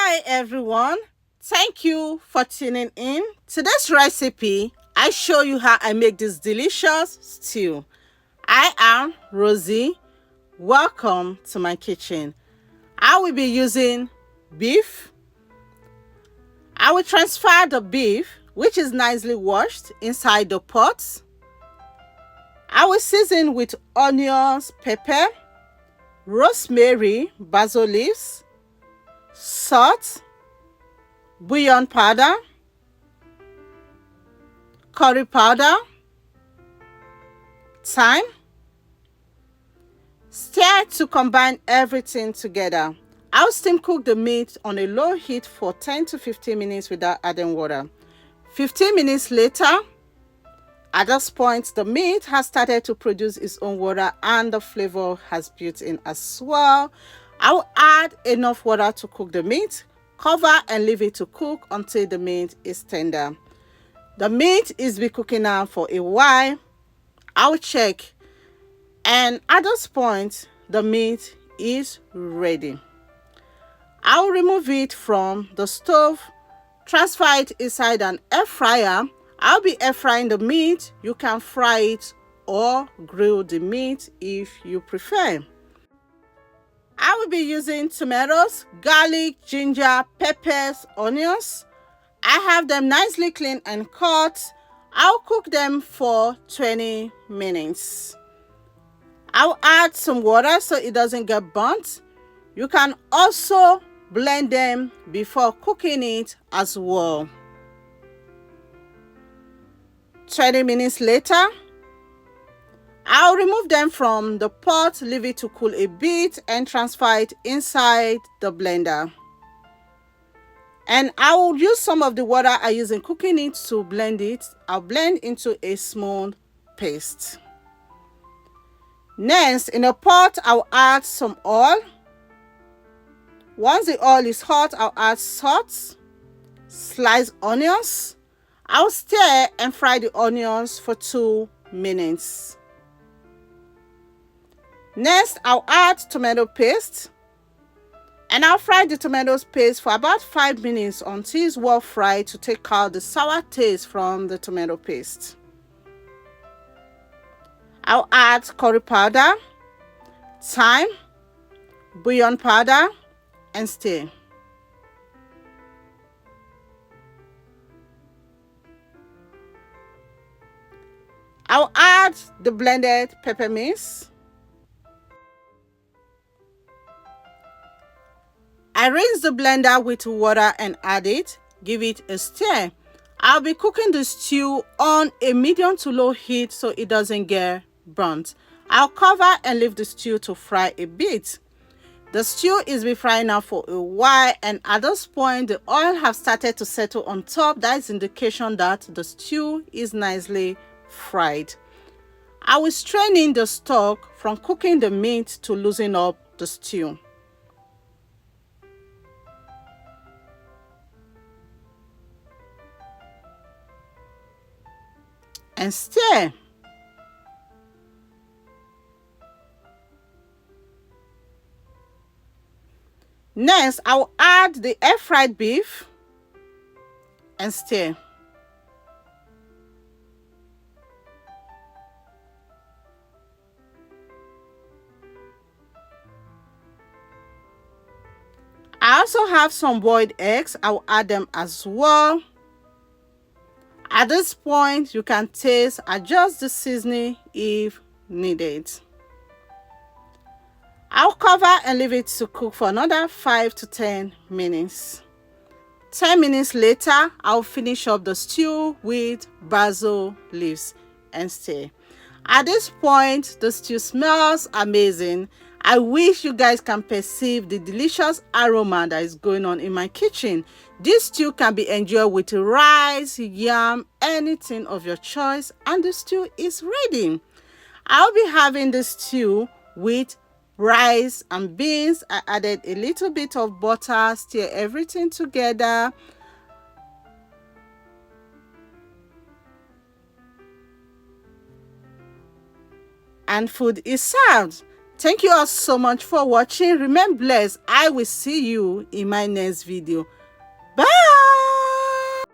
Hi everyone, thank you for tuning in. Today's recipe, I show you how I make this delicious stew. I am Rosie. Welcome to my kitchen. I will be using beef. I will transfer the beef, which is nicely washed, inside the pot. I will season with onions, pepper, rosemary, basil leaves, salt, bouillon powder, curry powder, thyme. Stir to combine everything together. I'll steam cook the meat on a low heat for 10 to 15 minutes without adding water. 15 minutes later, at this point, the meat has started to produce its own water and the flavor has built in as well. I'll add enough water to cook the meat. Cover and leave it to cook until the meat is tender. The meat is be cooking now for a while. I'll check, and at this point, the meat is ready. I'll remove it from the stove, transfer it inside an air fryer. I'll be air frying the meat. You can fry it or grill the meat if you prefer. I will be using tomatoes, garlic, ginger, peppers, onions. I have them nicely cleaned and cut. I'll cook them for 20 minutes. I'll add some water so it doesn't get burnt. You can also blend them before cooking it as well. 20 minutes later, I'll remove them from the pot, leave it to cool a bit, and transfer it inside the blender. And I will use some of the water I use in cooking it to blend it. I'll blend into a smooth paste. Next, in a pot, I'll add some oil. Once the oil is hot, I'll add salt, sliced onions. I'll stir and fry the onions for 2 minutes. Next, I'll add tomato paste. And I'll fry the tomato paste for about 5 minutes until it's well fried to take out the sour taste from the tomato paste. I'll add curry powder, thyme, bouillon powder, and stir. I'll add the blended pepper mix. I rinse the blender with water and add it. Give it a stir. I'll be cooking the stew on a medium to low heat so it doesn't get burnt. I'll cover and leave the stew to fry a bit. The stew is been frying now for a while, and at this point the oil has started to settle on top. That is indication that the stew is nicely fried. I will strain in the stock from cooking the meat to loosen up the stew. And stir. Next, I'll add the air fried beef and stir. I also have some boiled eggs. I'll add them as well. At this point, you can taste, adjust the seasoning if needed. I'll cover and leave it to cook for another 5 to 10 minutes. 10 minutes later, I'll finish up the stew with basil leaves and stir. At this point, the stew smells amazing. I wish you guys can perceive the delicious aroma that is going on in my kitchen. This stew can be enjoyed with rice, yam, anything of your choice, and the stew is ready. I'll be having the stew with rice and beans. I added a little bit of butter, stir everything together. And food is served. Thank you all so much for watching. Remain blessed. I will see you in my next video. Bye.